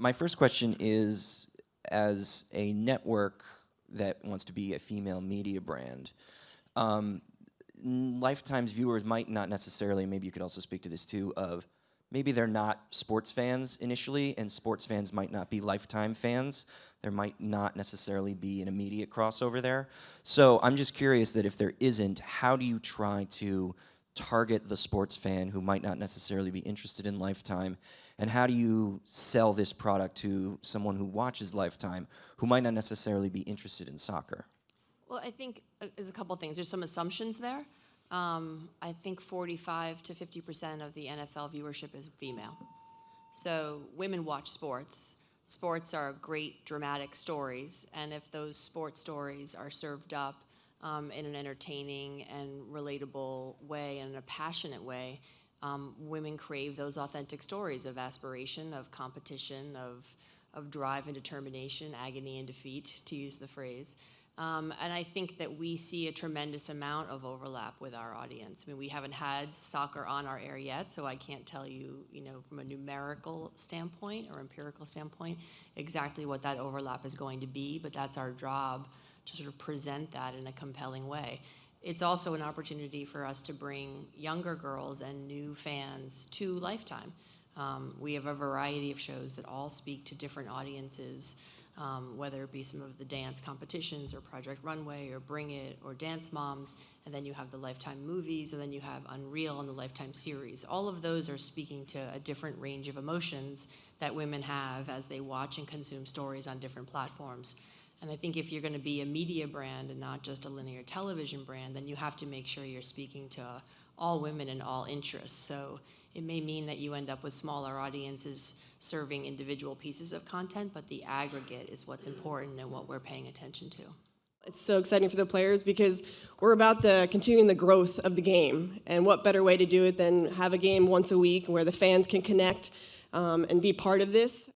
My first question is, as a network that wants to be a female media brand, Lifetime's viewers might not necessarily, maybe you could also speak to this too, of maybe they're not sports fans initially, and sports fans might not be Lifetime fans. There might not necessarily be an immediate crossover there. So I'm just curious that if there isn't, how do you try to target the sports fan who might not necessarily be interested in Lifetime, and how do you sell this product to someone who watches Lifetime who might not necessarily be interested in soccer? Well, I think there's a couple things. There's some assumptions there. I think 45 to 50% of the NFL viewership is female. So women watch sports. Sports are great dramatic stories, and if those sports stories are served up in an entertaining and relatable way and in a passionate way, women crave those authentic stories of aspiration, of competition, of drive and determination, agony and defeat, to use the phrase. And I think that we see a tremendous amount of overlap with our audience. I mean, we haven't had soccer on our air yet, so I can't tell you, from a numerical standpoint or empirical standpoint, exactly what that overlap is going to be, but that's our job, to sort of present that in a compelling way. It's also an opportunity for us to bring younger girls and new fans to Lifetime. We have a variety of shows that all speak to different audiences, whether it be some of the dance competitions or Project Runway or Bring It or Dance Moms, and then you have the Lifetime movies, and then you have Unreal and the Lifetime series. All of those are speaking to a different range of emotions that women have as they watch and consume stories on different platforms. And I think if you're going to be a media brand and not just a linear television brand, then you have to make sure you're speaking to all women and all interests. So it may mean that you end up with smaller audiences serving individual pieces of content, but the aggregate is what's important and what we're paying attention to. It's so exciting for the players because we're about continuing the growth of the game. And what better way to do it than have a game once a week where the fans can connect and be part of this.